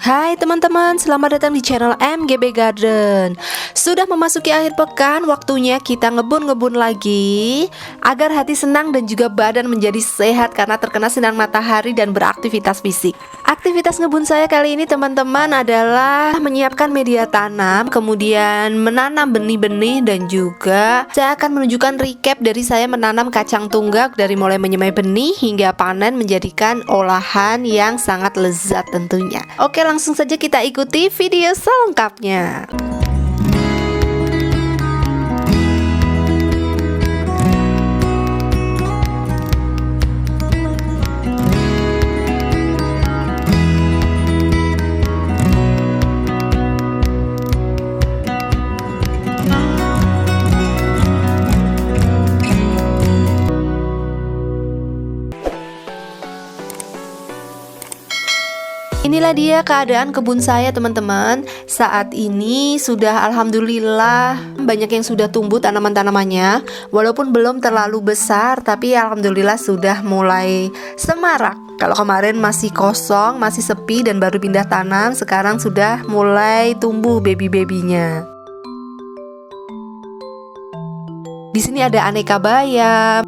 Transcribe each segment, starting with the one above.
Hai teman-teman, selamat datang di channel MGB Garden. Sudah memasuki akhir pekan, waktunya kita ngebun-ngebun lagi agar hati senang dan juga badan menjadi sehat karena terkena sinar matahari dan beraktivitas fisik. Aktivitas ngebun saya kali ini teman-teman adalah menyiapkan media tanam, kemudian menanam benih-benih, dan juga saya akan menunjukkan recap dari saya menanam kacang tunggak dari mulai menyemai benih hingga panen menjadikan olahan yang sangat lezat tentunya. Oke, langsung saja kita ikuti video selengkapnya. Inilah dia keadaan kebun saya teman-teman. Saat ini sudah alhamdulillah banyak yang sudah tumbuh tanaman-tanamannya. Walaupun belum terlalu besar, tapi alhamdulillah sudah mulai semarak. Kalau kemarin masih kosong, masih sepi dan baru pindah tanam, sekarang sudah mulai tumbuh baby-babynya. Di sini ada aneka bayam.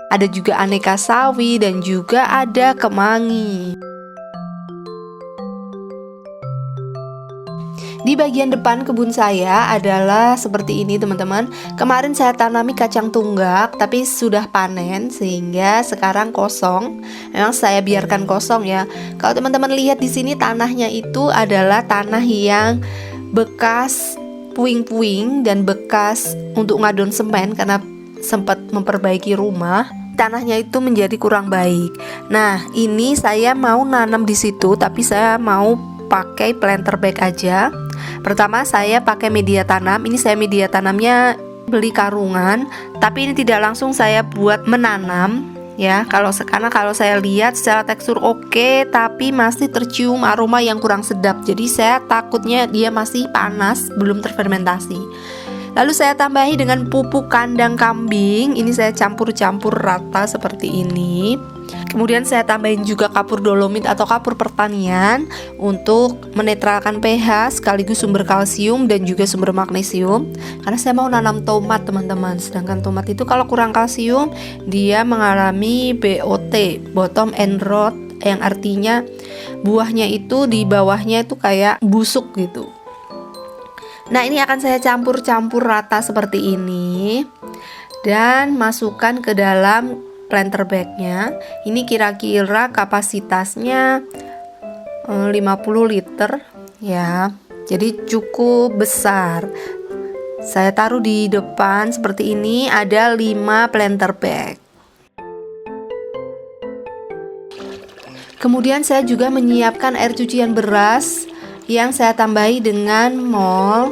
Ada juga aneka sawi dan juga ada kemangi. Di bagian depan kebun saya adalah seperti ini teman-teman. Kemarin saya tanami kacang tunggak tapi sudah panen sehingga sekarang kosong. Memang saya biarkan kosong ya. Kalau teman-teman lihat di sini tanahnya itu adalah tanah yang bekas puing-puing dan bekas untuk ngadon semen karena sempat memperbaiki rumah. Tanahnya itu menjadi kurang baik. Nah, ini saya mau nanam di situ, tapi saya mau pakai planter bag aja. Pertama saya pakai media tanam. Ini saya media tanamnya beli karungan, tapi ini tidak langsung saya buat menanam ya. Karena kalau saya lihat secara tekstur oke, tapi masih tercium aroma yang kurang sedap. Jadi saya takutnya dia masih panas, belum terfermentasi. Lalu saya tambahi dengan pupuk kandang kambing. Ini saya campur-campur rata seperti ini. Kemudian saya tambahin juga kapur dolomit atau kapur pertanian untuk menetralkan pH sekaligus sumber kalsium dan juga sumber magnesium. Karena saya mau nanam tomat teman-teman. Sedangkan tomat itu kalau kurang kalsium dia mengalami BOT, bottom end rot, yang artinya buahnya itu di bawahnya itu kayak busuk gitu. Nah, ini akan saya campur-campur rata seperti ini dan masukkan ke dalam planter bagnya. Ini kira-kira kapasitasnya 50 liter ya. Jadi cukup besar. Saya taruh di depan seperti ini, ada 5 planter bag. Kemudian saya juga menyiapkan air cucian beras yang saya tambahi dengan mol.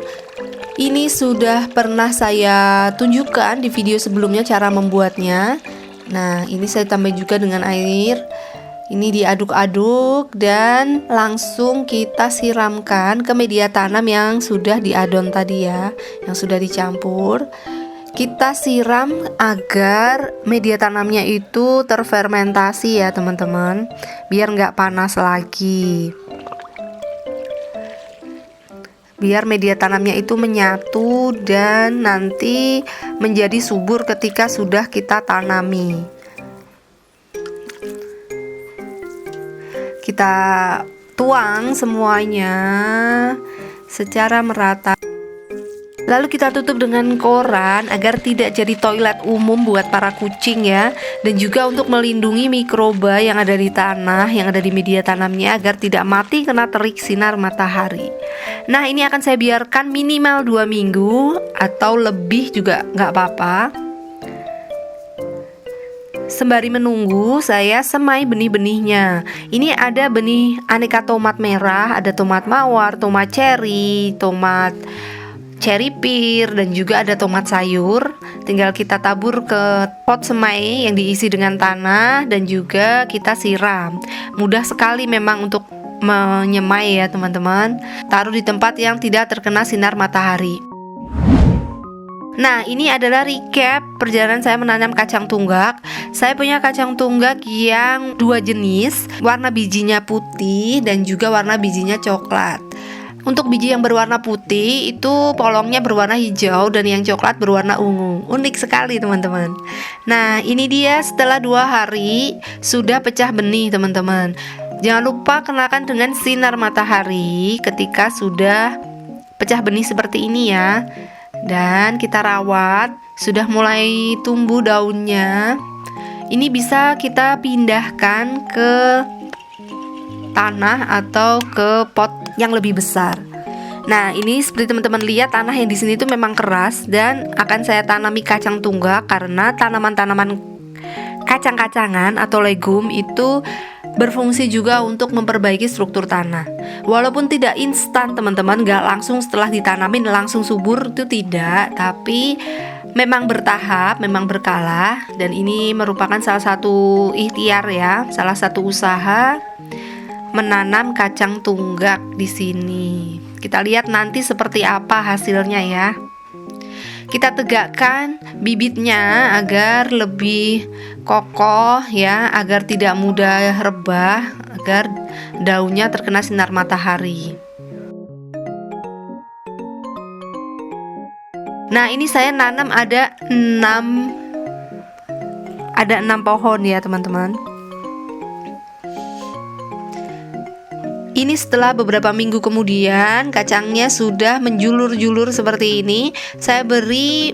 Ini sudah pernah saya tunjukkan di video sebelumnya cara membuatnya. Nah, ini saya tambah juga dengan air. Ini diaduk-aduk dan langsung kita siramkan ke media tanam yang sudah diadon tadi ya, yang sudah dicampur. Kita siram agar media tanamnya itu terfermentasi ya teman-teman, biar nggak panas lagi. Biar media tanamnya itu menyatu dan nanti menjadi subur ketika sudah kita tanami. Kita tuang semuanya secara merata. Lalu kita tutup dengan koran agar tidak jadi toilet umum buat para kucing ya. Dan juga untuk melindungi mikroba yang ada di tanah, yang ada di media tanamnya agar tidak mati kena terik sinar matahari. Nah, ini akan saya biarkan minimal 2 minggu atau lebih juga nggak apa-apa. Sembari menunggu, saya semai benih-benihnya. Ini ada benih aneka tomat merah, ada tomat mawar, tomat cherry, tomat cherry pir, dan juga ada tomat sayur. Tinggal kita tabur ke pot semai yang diisi dengan tanah dan juga kita siram. Mudah sekali memang untuk menyemai ya teman-teman. Taruh di tempat yang tidak terkena sinar matahari. Nah, ini adalah recap perjalanan saya menanam kacang tunggak. Saya punya kacang tunggak yang dua jenis, warna bijinya putih dan juga warna bijinya coklat. Untuk biji yang berwarna putih itu polongnya berwarna hijau dan yang coklat berwarna ungu. Unik sekali teman-teman. Nah, ini dia setelah 2 hari sudah pecah benih teman-teman. Jangan lupa kenakan dengan sinar matahari ketika sudah pecah benih seperti ini ya. Dan kita rawat, sudah mulai tumbuh daunnya. Ini bisa kita pindahkan ke tanah atau ke pot yang lebih besar. Nah, ini seperti teman-teman lihat, tanah yang di sini itu memang keras dan akan saya tanami kacang tunggak karena tanaman-tanaman kacang-kacangan atau legum itu berfungsi juga untuk memperbaiki struktur tanah. Walaupun tidak instan teman-teman, gak langsung setelah ditanamin langsung subur, itu tidak, tapi memang bertahap, memang berkala. Dan ini merupakan salah satu ikhtiar ya, salah satu usaha menanam kacang tunggak di sini. Kita lihat nanti seperti apa hasilnya ya. Kita tegakkan bibitnya agar lebih kokoh ya, agar tidak mudah rebah, agar daunnya terkena sinar matahari. Nah, ini saya nanam ada 6 pohon ya teman-teman. Ini setelah beberapa minggu kemudian kacangnya sudah menjulur-julur seperti ini. Saya beri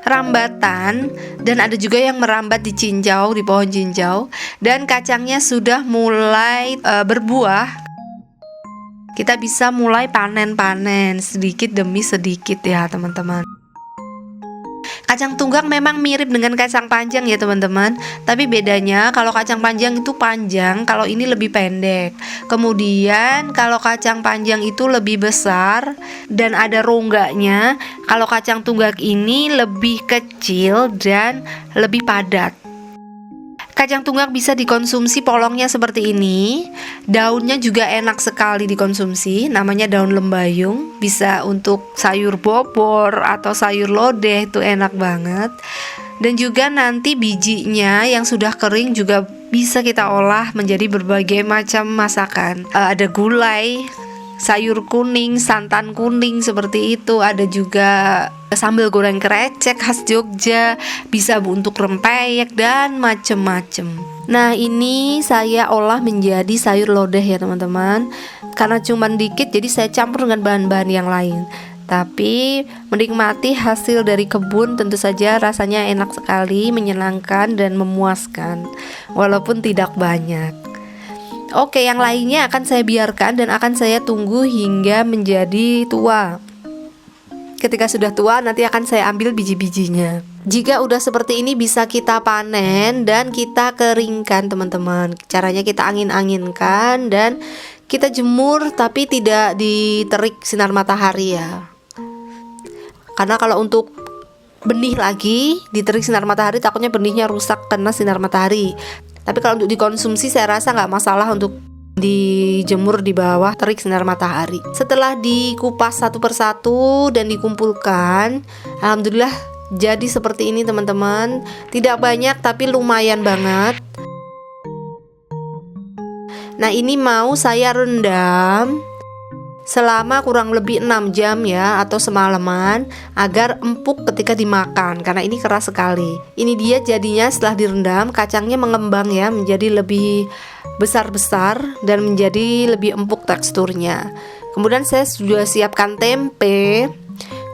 rambatan dan ada juga yang merambat di cinjau, di pohon cinjau. Dan kacangnya sudah mulai berbuah. Kita bisa mulai panen-panen sedikit demi sedikit ya teman-teman. Kacang tunggak memang mirip dengan kacang panjang ya teman-teman. Tapi bedanya kalau kacang panjang itu panjang, kalau ini lebih pendek. Kemudian kalau kacang panjang itu lebih besar dan ada rongganya. Kalau kacang tunggak ini lebih kecil dan lebih padat. Kacang tunggak bisa dikonsumsi polongnya seperti ini. Daunnya juga enak sekali dikonsumsi, namanya daun lembayung. Bisa untuk sayur bobor atau sayur lodeh, itu enak banget. Dan juga nanti bijinya yang sudah kering juga bisa kita olah menjadi berbagai macam masakan. Ada gulai, sayur kuning, santan kuning seperti itu. Ada juga sambal goreng krecek khas Jogja, bisa untuk rempeyek dan macem-macem. Nah, ini saya olah menjadi sayur lodeh ya teman-teman. Karena cuma dikit jadi saya campur dengan bahan-bahan yang lain. Tapi menikmati hasil dari kebun tentu saja rasanya enak sekali, menyenangkan dan memuaskan walaupun tidak banyak. Oke, yang lainnya akan saya biarkan dan akan saya tunggu hingga menjadi tua. Ketika sudah tua nanti akan saya ambil biji-bijinya. Jika udah seperti ini bisa kita panen dan kita keringkan teman-teman. Caranya kita angin-anginkan dan kita jemur tapi tidak diterik sinar matahari ya. Karena kalau untuk benih lagi diterik sinar matahari takutnya benihnya rusak kena sinar matahari. Tapi kalau untuk dikonsumsi saya rasa nggak masalah untuk dijemur di bawah terik sinar matahari. Setelah dikupas satu persatu dan dikumpulkan, alhamdulillah jadi seperti ini teman-teman. Tidak banyak tapi lumayan banget. Nah, ini mau saya rendam selama kurang lebih 6 jam ya, atau semalaman, agar empuk ketika dimakan karena ini keras sekali. Ini dia jadinya setelah direndam, kacangnya mengembang ya, menjadi lebih besar-besar dan menjadi lebih empuk teksturnya. Kemudian saya sudah siapkan tempe,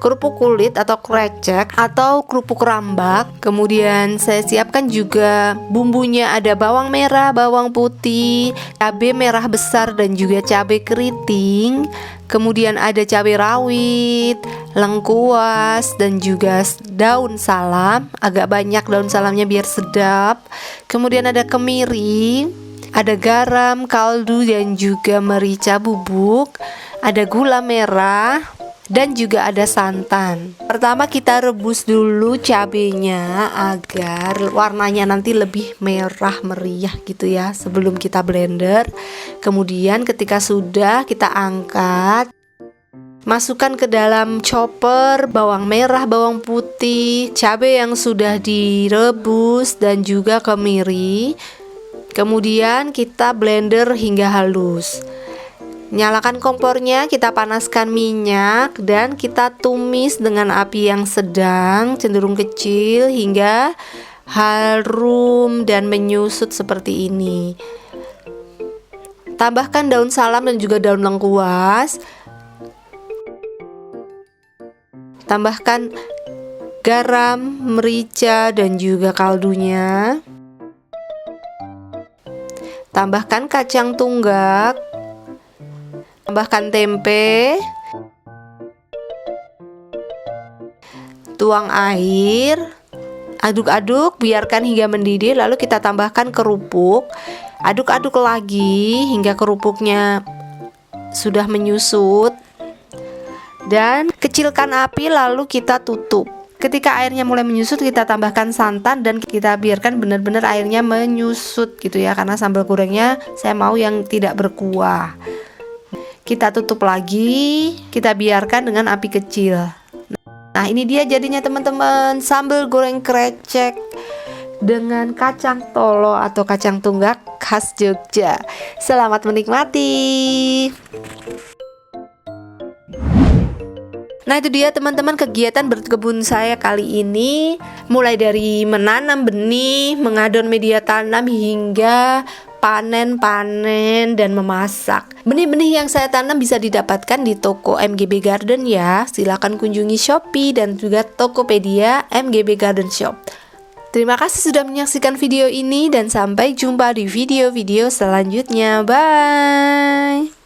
kerupuk kulit atau krecek atau kerupuk rambak. Kemudian saya siapkan juga bumbunya, ada bawang merah, bawang putih, cabai merah besar dan juga cabai keriting. Kemudian ada cabai rawit, lengkuas dan juga daun salam. Agak banyak daun salamnya biar sedap. Kemudian ada kemiri, ada garam, kaldu dan juga merica bubuk, ada gula merah dan juga ada santan. Pertama kita rebus dulu cabenya agar warnanya nanti lebih merah meriah gitu ya sebelum kita blender. Kemudian ketika sudah kita angkat, Masukkan ke dalam chopper bawang merah, bawang putih, cabai yang sudah direbus dan juga kemiri. Kemudian kita blender hingga halus. Nyalakan kompornya, kita panaskan minyak dan kita tumis dengan api yang sedang, cenderung kecil hingga harum dan menyusut seperti ini. Tambahkan daun salam dan juga daun lengkuas. Tambahkan garam, merica, dan juga kaldunya. Tambahkan kacang tunggak. Tambahkan tempe. Tuang air. Aduk-aduk, biarkan hingga mendidih, lalu kita tambahkan kerupuk. Aduk-aduk lagi hingga kerupuknya sudah menyusut. Dan kecilkan api lalu kita tutup. Ketika airnya mulai menyusut, kita tambahkan santan dan kita biarkan benar-benar airnya menyusut gitu ya, karena sambal gorengnya saya mau yang tidak berkuah. Kita tutup lagi, kita biarkan dengan api kecil. Nah, ini dia jadinya teman-teman, sambal goreng krecek dengan kacang tolo atau kacang tunggak khas Jogja. Selamat menikmati. Nah, itu dia teman-teman kegiatan berkebun saya kali ini, mulai dari menanam benih, mengadon media tanam hingga panen dan memasak. Benih-benih yang saya tanam bisa didapatkan di toko MGB Garden ya. Silakan kunjungi Shopee dan juga Tokopedia MGB Garden Shop. Terima kasih sudah menyaksikan video ini dan sampai jumpa di video-video selanjutnya. Bye.